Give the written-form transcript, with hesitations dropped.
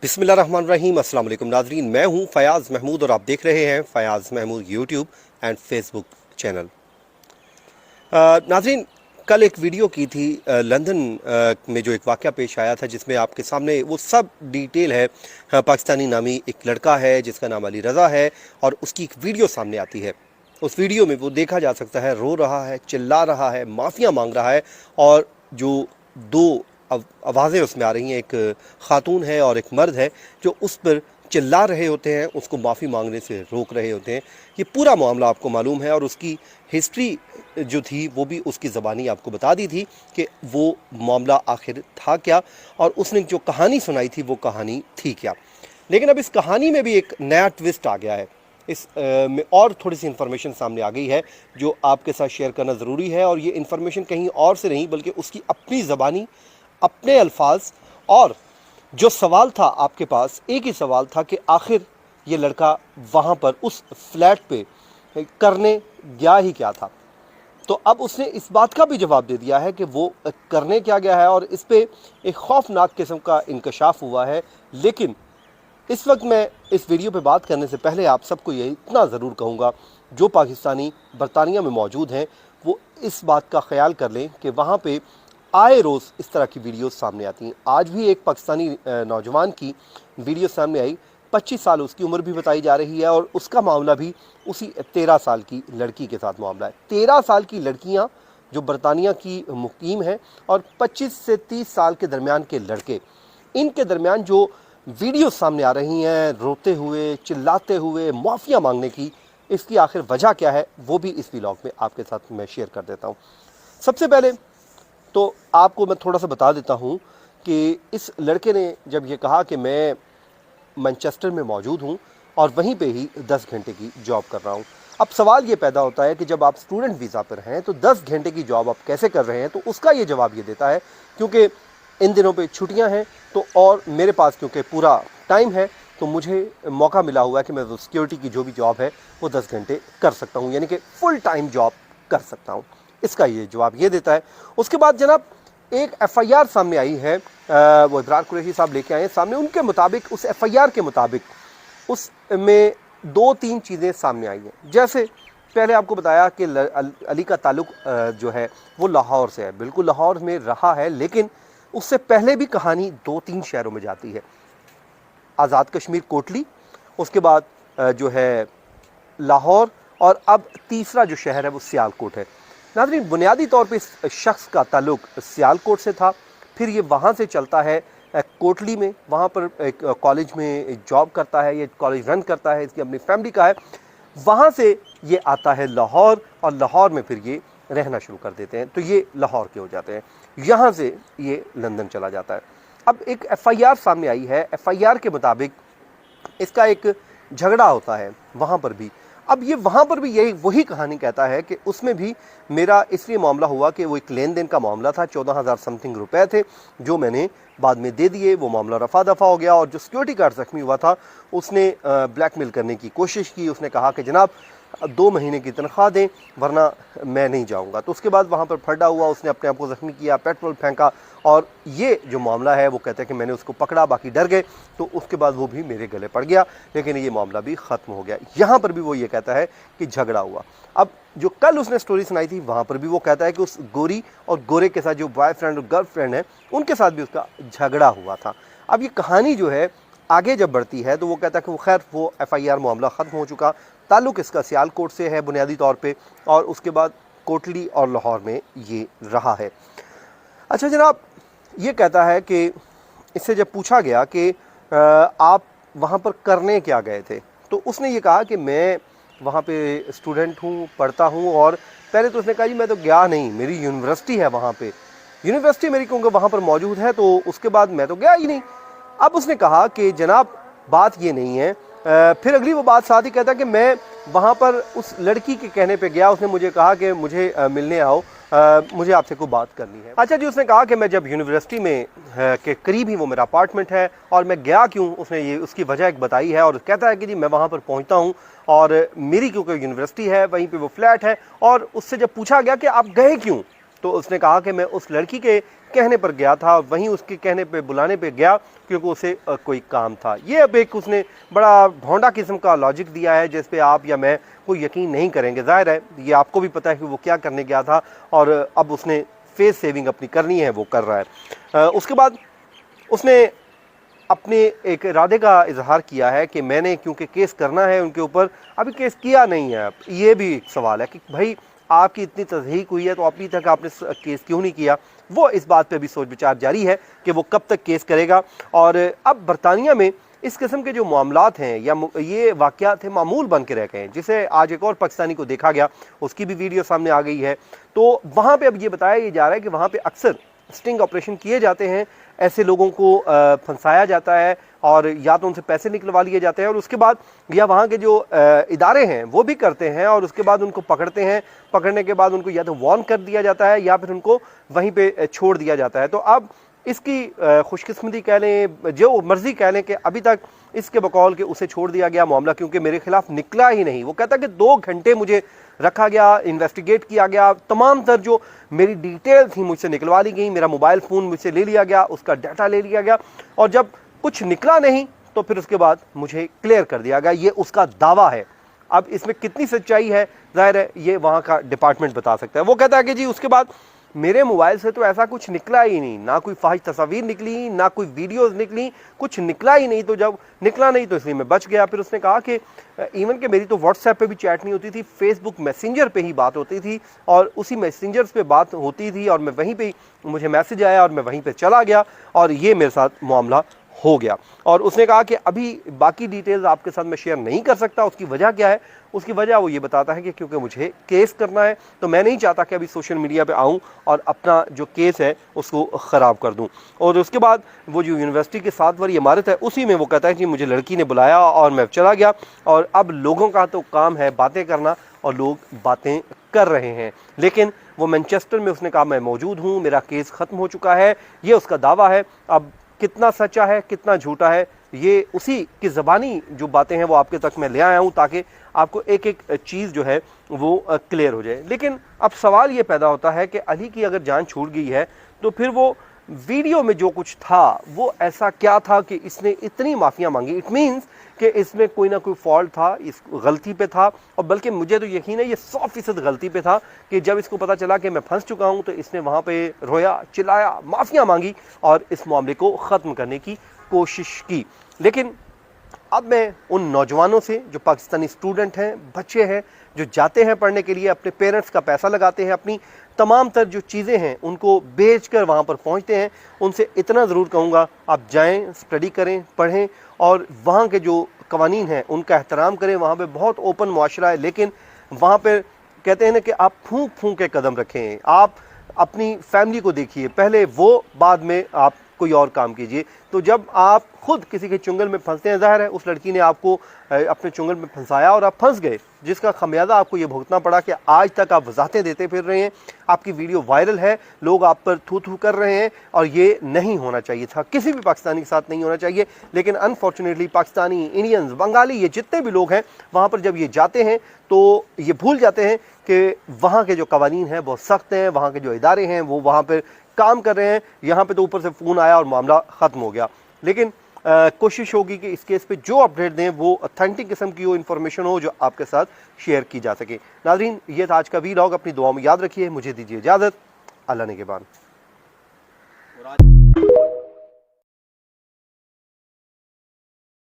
बिस्मिल्लाहिर्रहमानिर्रहीम। अस्सलाम वालेकुम नाजरीन, मैं हूं फ़याज़ महमूद और आप देख रहे हैं Fayaz Mahmood YouTube and Facebook channel. नाजरीन, कल एक वीडियो की थी लंदन में जो एक वाक़या पेश आया था जिसमें आपके सामने वो सब डिटेल है। पाकिस्तानी नामी एक लड़का है जिसका नाम अली रज़ा है और उसकी एक वीडियो सामने आती है। उस वीडियो में वो देखा जा सकता है रो रहा है, चिल्ला रहा है, माफ़िया मांग रहा है और जो दो आवाज़ें उसमें आ रही हैं, एक ख़ातून है और एक मर्द है जो उस पर चिल्ला रहे होते हैं, उसको माफ़ी मांगने से रोक रहे होते हैं। ये पूरा मामला आपको मालूम है और उसकी हिस्ट्री जो थी वो भी उसकी ज़बानी आपको बता दी थी कि वो मामला आखिर था क्या और उसने जो कहानी सुनाई थी वो कहानी थी क्या। लेकिन अब इस कहानी में भी एक नया ट्विस्ट आ गया है। इस में और थोड़ी सी इन्फॉर्मेशन सामने आ गई है जो आपके साथ शेयर करना ज़रूरी है और ये इन्फॉर्मेशन कहीं और से नहीं बल्कि उसकी अपनी ज़बानी, अपने अल्फाज और जो सवाल था आपके पास, एक ही सवाल था कि आखिर ये लड़का वहाँ पर उस फ्लैट पे करने गया ही क्या था। तो अब उसने इस बात का भी जवाब दे दिया है कि वो करने क्या गया है और इस पे एक खौफनाक किस्म का इंकशाफ हुआ है। लेकिन इस वक्त मैं इस वीडियो पे बात करने से पहले आप सबको ये इतना ज़रूर कहूँगा, जो पाकिस्तानी बरतानिया में मौजूद हैं वो इस बात का ख्याल कर लें कि वहाँ पे आए रोज़ इस तरह की वीडियोस सामने आती हैं। आज भी एक पाकिस्तानी नौजवान की वीडियो सामने आई, 25 साल उसकी उम्र भी बताई जा रही है और उसका मामला भी उसी 13 साल की लड़की के साथ मामला है। 13 साल की लड़कियां जो बरतानिया की मुकीम हैं और 25 से 30 साल के दरमियान के लड़के, इनके दरमियान जो वीडियो सामने आ रही हैं रोते हुए, चिल्लाते हुए, माफ़िया मांगने की, इसकी आखिर वजह क्या है वो भी इस व्लॉग में आपके साथ मैं शेयर कर देता हूँ। सबसे पहले तो आपको मैं थोड़ा सा बता देता हूँ कि इस लड़के ने जब ये कहा कि मैं मैनचेस्टर में मौजूद हूँ और वहीं पे ही 10 घंटे की जॉब कर रहा हूँ। अब सवाल ये पैदा होता है कि जब आप स्टूडेंट वीज़ा पर हैं तो 10 घंटे की जॉब आप कैसे कर रहे हैं। तो उसका ये जवाब ये देता है क्योंकि इन दिनों पे छुट्टियां हैं तो और मेरे पास क्योंकि पूरा टाइम है तो मुझे मौका मिला हुआ है कि मैं सिक्योरिटी की जो भी जॉब है वो 10 घंटे कर सकता हूँ, यानी कि फुल टाइम जॉब कर सकता हूँ। इसका ये जवाब ये देता है। उसके बाद जनाब एक एफआईआर सामने आई है, वो इब्रार कुरैशी साहब लेके आए हैं सामने। उनके मुताबिक, उस एफआईआर के मुताबिक उसमें 2-3 चीज़ें सामने आई हैं। जैसे पहले आपको बताया कि अली का ताल्लुक जो है वो लाहौर से है, बिल्कुल लाहौर में रहा है, लेकिन उससे पहले भी कहानी 2-3 शहरों में जाती है। आज़ाद कश्मीर कोटली, उसके बाद जो है लाहौर और अब तीसरा जो शहर है वो सियालकोट है। नाज़रीन, बुनियादी तौर पे इस शख्स का ताल्लुक सियालकोट से था, फिर ये वहाँ से चलता है कोटली में, वहाँ पर एक कॉलेज में एक जॉब करता है, ये कॉलेज रन करता है, इसकी अपनी फैमिली का है। वहाँ से ये आता है लाहौर और लाहौर में फिर ये रहना शुरू कर देते हैं, तो ये लाहौर के हो जाते हैं। यहाँ से ये लंदन चला जाता है। अब एक एफआईआर सामने आई है, एफआईआर के मुताबिक इसका एक झगड़ा होता है वहाँ पर भी। अब ये वहाँ पर भी यही वही कहानी कहता है कि उसमें भी मेरा इसलिए मामला हुआ कि वो एक लेन देन का मामला था, 14,000 समथिंग रुपए थे जो मैंने बाद में दे दिए, वो मामला रफा दफ़ा हो गया। और जो सिक्योरिटी गार्ड ज़ख्मी हुआ था उसने ब्लैकमेल करने की कोशिश की, उसने कहा कि जनाब 2 महीने की तनख्वाह दें वरना मैं नहीं जाऊंगा। तो उसके बाद वहाँ पर फटा हुआ, उसने अपने आप को ज़ख्मी किया, पेट्रोल फेंका और ये जो मामला है वो कहते हैं कि मैंने उसको पकड़ा, बाकी डर गए, तो उसके बाद वो भी मेरे गले पड़ गया, लेकिन ये मामला भी ख़त्म हो गया। यहाँ पर भी वो ये कहता है कि झगड़ा हुआ। अब जो कल उसने स्टोरी सुनाई थी वहाँ पर भी वो कहता है कि उस गोरी और गोरे के साथ जो बॉयफ्रेंड और गर्लफ्रेंड है उनके साथ भी उसका झगड़ा हुआ था। अब ये कहानी जो है आगे जब बढ़ती है तो वो कहता है कि वो खैर वो एफआईआर मामला ख़त्म हो चुका, ताल्लुक़ इसका सियालकोट से है बुनियादी तौर पे और उसके बाद कोटली और लाहौर में ये रहा है। अच्छा जनाब, ये कहता है कि इससे जब पूछा गया कि आप वहाँ पर करने क्या गए थे, तो उसने ये कहा कि मैं वहाँ पे स्टूडेंट हूँ, पढ़ता हूँ। और पहले तो उसने कहा जी मैं तो गया नहीं, मेरी यूनिवर्सिटी है वहाँ पे, यूनिवर्सिटी मेरी क्योंकि वहाँ पर मौजूद है, तो उसके बाद मैं तो गया ही नहीं। अब उसने कहा कि जनाब बात ये नहीं है। फिर अगली वो बात साथ ही कहता कि मैं वहाँ पर उस लड़की के कहने पे गया, उसने मुझे कहा कि मुझे मिलने आओ, मुझे आपसे कोई बात करनी है। अच्छा जी, उसने कहा कि मैं जब यूनिवर्सिटी में के करीब ही वो मेरा अपार्टमेंट है और मैं गया क्यों, उसने ये उसकी वजह एक बताई है और कहता है कि जी मैं वहाँ पर पहुँचता हूँ और मेरी क्योंकि यूनिवर्सिटी है वहीं पर वो फ्लैट है। और उससे जब पूछा गया कि आप गए क्यों, तो उसने कहा कि मैं उस लड़की के कहने पर गया था, वहीं उसके कहने पे बुलाने पे गया क्योंकि उसे कोई काम था। ये अब एक उसने बड़ा भोंडा किस्म का लॉजिक दिया है जिस पे आप या मैं कोई यकीन नहीं करेंगे। ज़ाहिर है ये आपको भी पता है कि वो क्या करने गया था और अब उसने फेस सेविंग अपनी करनी है, वो कर रहा है। उसके बाद उसने अपने एक इरादे का इजहार किया है कि मैंने क्योंकि केस करना है उनके ऊपर, अभी केस किया नहीं है। ये भी एक सवाल है कि भाई आपकी इतनी तस्दीक हुई है तो अभी तक आपने केस क्यों नहीं किया। वो इस बात पे भी सोच विचार जारी है कि वो कब तक केस करेगा। और अब बरतानिया में इस किस्म के जो मामलात हैं या ये वाक़यात हैं मामूल बन के रह गए हैं, जिसे आज एक और पाकिस्तानी को देखा गया, उसकी भी वीडियो सामने आ गई है। तो वहाँ पे अब ये बताया जा रहा है कि वहाँ पे अक्सर स्टिंग ऑपरेशन किए जाते हैं, ऐसे लोगों को फंसाया जाता है और या तो उनसे पैसे निकलवा लिए जाते हैं और उसके बाद या वहाँ के जो इदारे हैं वो भी करते हैं और उसके बाद उनको पकड़ते हैं। पकड़ने के बाद उनको या तो वार्न कर दिया जाता है या फिर उनको वहीं पे छोड़ दिया जाता है। तो अब इसकी खुशकिस्मती कह लें, जो मर्जी कह लें कि अभी तक इसके बकौल के उसे छोड़ दिया गया मामला क्योंकि मेरे खिलाफ निकला ही नहीं। वो कहता कि 2 घंटे मुझे रखा गया, इन्वेस्टिगेट किया गया, तमाम तर जो मेरी डिटेल थी मुझसे निकलवा ली गई, मेरा मोबाइल फ़ोन मुझसे ले लिया गया, उसका डाटा ले लिया गया और जब कुछ निकला नहीं तो फिर उसके बाद मुझे क्लियर कर दिया गया। ये उसका दावा है। अब इसमें कितनी सच्चाई है ज़ाहिर है ये वहाँ का डिपार्टमेंट बता सकता है। वो कहता है कि जी उसके बाद मेरे मोबाइल से तो ऐसा कुछ निकला ही नहीं, ना कोई फाहिश तस्वीर निकली, ना कोई वीडियोस निकली, कुछ निकला ही नहीं। तो जब निकला नहीं तो इसलिए मैं बच गया। फिर उसने कहा कि इवन कि मेरी तो व्हाट्सएप पे भी चैट नहीं होती थी, फेसबुक मैसेंजर पे ही बात होती थी और उसी मैसेंजर्स पे बात होती थी और मैं वहीं पे मुझे मैसेज आया और मैं वहीं पे चला गया और ये मेरे साथ मामला हो गया। और उसने कहा कि अभी बाकी डिटेल्स आपके साथ मैं शेयर नहीं कर सकता। उसकी वजह क्या है? उसकी वजह वो ये बताता है कि क्योंकि मुझे केस करना है तो मैं नहीं चाहता कि अभी सोशल मीडिया पे आऊँ और अपना जो केस है उसको ख़राब कर दूँ। और उसके बाद वो जो यूनिवर्सिटी के 7 वाली इमारत है उसी में वो कहता है कि मुझे लड़की ने बुलाया और मैं चला गया और अब लोगों का तो काम है बातें करना और लोग बातें कर रहे हैं। लेकिन वो मैनचेस्टर में उसने कहा मैं मौजूद हूँ, मेरा केस ख़त्म हो चुका है, ये उसका दावा है। अब कितना सच्चा है कितना झूठा है ये उसी की ज़बानी जो बातें हैं वो आपके तक मैं ले आया हूँ ताकि आपको एक एक चीज़ जो है वो क्लियर हो जाए। लेकिन अब सवाल ये पैदा होता है कि अली की अगर जान छूट गई है तो फिर वो वीडियो में जो कुछ था वो ऐसा क्या था कि इसने इतनी माफ़ियाँ मांगी। इट मीन्स कि इसमें कोई ना कोई फॉल्ट था, इस गलती पे था और बल्कि मुझे तो यकीन है ये 100% गलती पे था कि जब इसको पता चला कि मैं फंस चुका हूँ तो इसने वहाँ पे रोया, चिल्लाया, माफ़ियाँ मांगी और इस मामले को ख़त्म करने की कोशिश की। लेकिन अब मैं उन नौजवानों से जो पाकिस्तानी स्टूडेंट हैं, बच्चे हैं, जो जाते हैं पढ़ने के लिए, अपने पेरेंट्स का पैसा लगाते हैं, अपनी तमाम तर जो चीज़ें हैं उनको बेच कर वहाँ पर पहुँचते हैं, उनसे इतना ज़रूर कहूँगा आप जाएं, स्टडी करें, पढ़ें और वहाँ के जो कवानीन हैं उनका एहतराम करें। वहाँ पे बहुत ओपन मुआशरा है लेकिन वहाँ पर कहते हैं ना कि आप फूंक फूंक के कदम रखें। आप अपनी फैमिली को देखिए पहले, वो बाद में आप कोई और काम कीजिए। तो जब आप खुद किसी के चुंगल में फंसते हैं, ज़ाहिर है उस लड़की ने आपको अपने चुंगल में फंसाया और आप फंस गए, जिसका खमियाजा आपको ये भुगतना पड़ा कि आज तक आप वजाहतें देते फिर रहे हैं, आपकी वीडियो वायरल है, लोग आप पर थू थू कर रहे हैं और ये नहीं होना चाहिए था, किसी भी पाकिस्तानी के साथ नहीं होना चाहिए। लेकिन अनफॉर्चुनेटली पाकिस्तानी, इंडियंस, बंगाली, ये जितने भी लोग हैं वहाँ पर जब ये जाते हैं तो ये भूल जाते हैं कि वहाँ के जो कवानीन हैं बहुत सख्त हैं, वहाँ के जो इदारे हैं वो वहाँ पर काम कर रहे हैं। यहाँ पे तो ऊपर से फ़ोन आया और मामला ख़त्म हो गया। लेकिन कोशिश होगी कि इस केस पे जो अपडेट दें वो ऑथेंटिक किस्म की हो, इन्फॉर्मेशन हो जो आपके साथ शेयर की जा सके। नाज़रीन ये था आज का वीलॉग, अपनी दुआ में याद रखिए। मुझे दीजिए इजाज़त। अल्लाह ने के बाद।